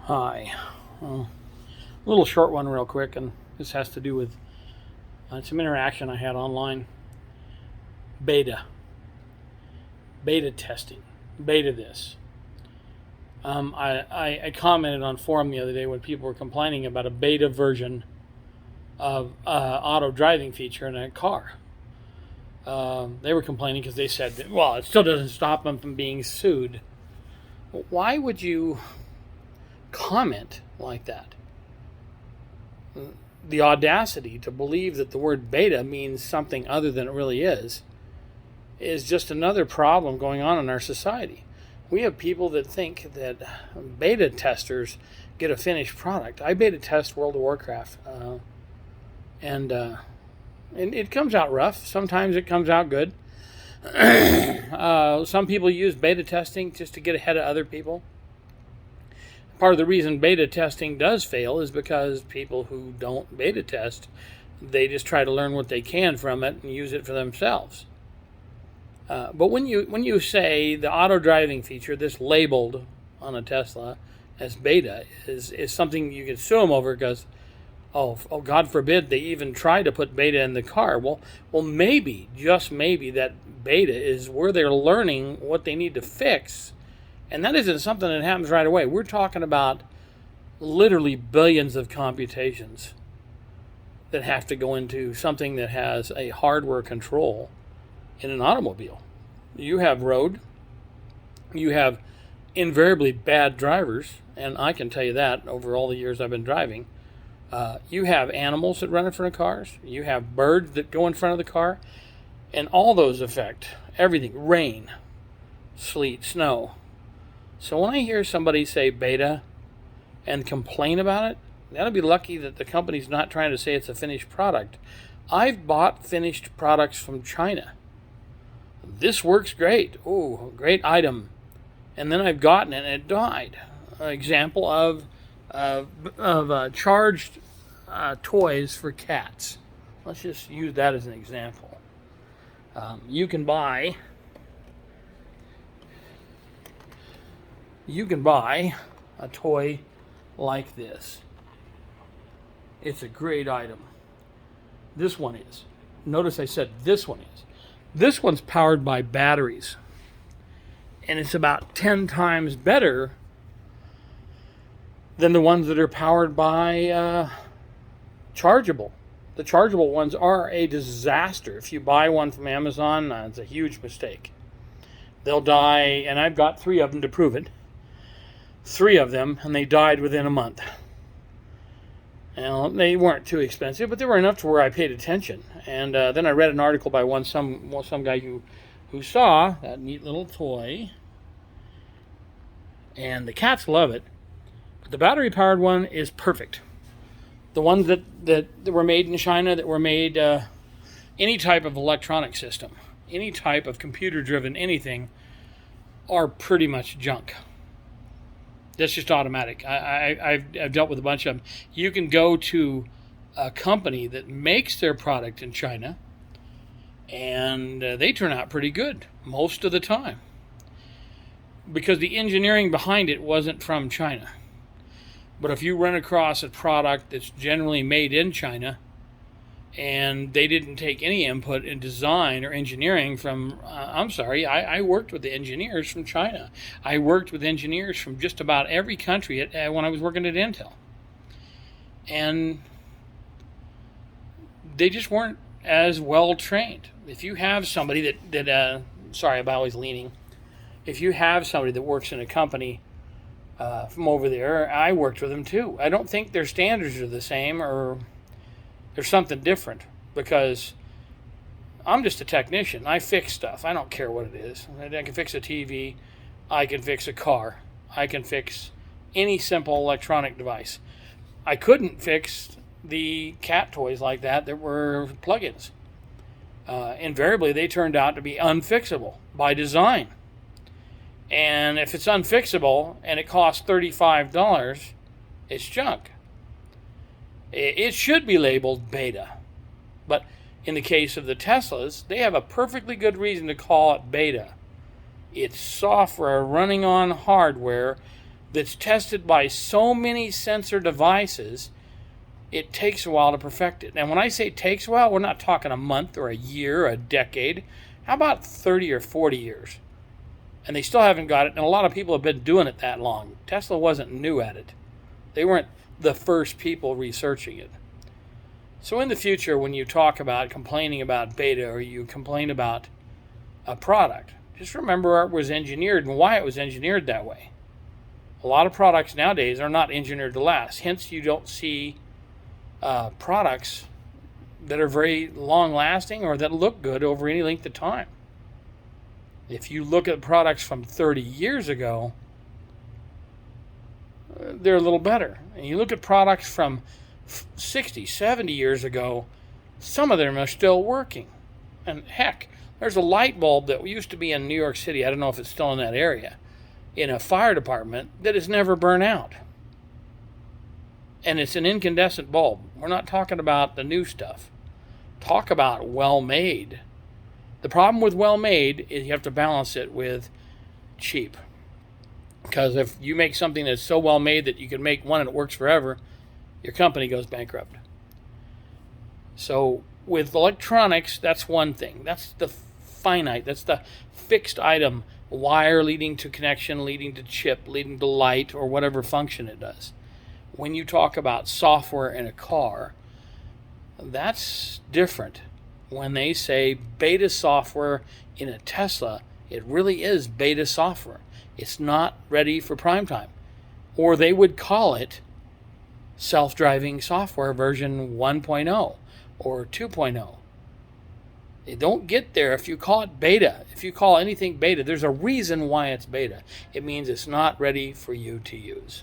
Hi. Well, a little short one, real quick, and this has to do with some interaction I had online. Beta. Beta testing. Beta this. I commented on forum the other day when people were complaining about a beta version of auto driving feature in a car. They were complaining because they said, that, well, it still doesn't stop them from being sued. Why would you comment like that? The audacity to believe that the word beta means something other than it really is just another problem going on in our society. We have people that think that beta testers get a finished product. I beta test World of Warcraft, and it comes out rough. Sometimes it comes out good. Some people use beta testing just to get ahead of other people. Part of the reason beta testing does fail is because people who don't beta test, they just try to learn what they can from it and use it for themselves. But when you say the auto driving feature, this labeled on a Tesla as beta, is something you can sue them over because, oh God forbid, they even try to put beta in the car. Well, maybe, just maybe, that beta is where they're learning what they need to fix. And that isn't something that happens right away. We're talking about literally billions of computations that have to go into something that has a hardware control in an automobile. You have road, you have invariably bad drivers, and I can tell you that over all the years I've been driving. You have animals that run in front of cars, you have birds that go in front of the car, and all those affect everything: rain, sleet, snow. So when I hear somebody say beta and complain about it, that'll be lucky that the company's not trying to say it's a finished product. I've bought finished products from China. This works great. Oh, great item. And then I've gotten it and it died. An example of charged toys for cats. Let's just use that as an example. You can buy a toy like this. It's a great item. This one is. Notice I said this one is. This one's powered by batteries. And it's about 10 times better than the ones that are powered by chargeable. The chargeable ones are a disaster. If you buy one from Amazon, it's a huge mistake. They'll die, and I've got 3 of them to prove it. 3 of them, and they died within a month. Now, they weren't too expensive, but they were enough to where I paid attention. And then I read an article by some guy who saw that neat little toy, and the cats love it. But the battery-powered one is perfect. The ones that were made in China, that were made any type of electronic system, any type of computer-driven anything, are pretty much junk. That's just automatic. I've dealt with a bunch of them. You can go to a company that makes their product in China, and they turn out pretty good most of the time because the engineering behind it wasn't from China. But if you run across a product that's generally made in China and they didn't take any input in design or engineering from, I worked with the engineers from China. I worked with engineers from just about every country when I was working at Intel. And they just weren't as well trained. If you have somebody sorry, I'm always leaning. If you have somebody that works in a company from over there, I worked with them too. I don't think their standards are the same, or there's something different, because I'm just a technician. I fix stuff. I don't care what it is. I can fix a TV. I can fix a car. I can fix any simple electronic device. I couldn't fix the cat toys like that were plugins. Invariably, they turned out to be unfixable by design. And if it's unfixable and it costs $35, it's junk. It should be labeled beta. But in the case of the Teslas, they have a perfectly good reason to call it beta. It's software running on hardware that's tested by so many sensor devices, it takes a while to perfect it. And when I say takes a while, we're not talking a month or a year or a decade. How about 30 or 40 years? And they still haven't got it, and a lot of people have been doing it that long. Tesla wasn't new at it. They weren't the first people researching it. So in the future, when you talk about complaining about beta or you complain about a product, just remember it was engineered and why it was engineered that way. A lot of products nowadays are not engineered to last. Hence, you don't see products that are very long-lasting or that look good over any length of time. If you look at products from 30 years ago, they're a little better. And you look at products from 60, 70 years ago, some of them are still working. And heck, there's a light bulb that used to be in New York City, I don't know if it's still in that area, in a fire department that has never burned out. And it's an incandescent bulb. We're not talking about the new stuff. Talk about well-made. The problem with well-made is you have to balance it with cheap. Because if you make something that's so well-made that you can make one and it works forever, your company goes bankrupt. So with electronics, that's one thing. That's the finite. That's the fixed item. Wire leading to connection, leading to chip, leading to light, or whatever function it does. When you talk about software in a car, that's different. When they say beta software in a Tesla, it really is beta software. It's not ready for prime time. Or they would call it self-driving software version 1.0 or 2.0. They don't get there if you call it beta. If you call anything beta, there's a reason why it's beta. It means it's not ready for you to use.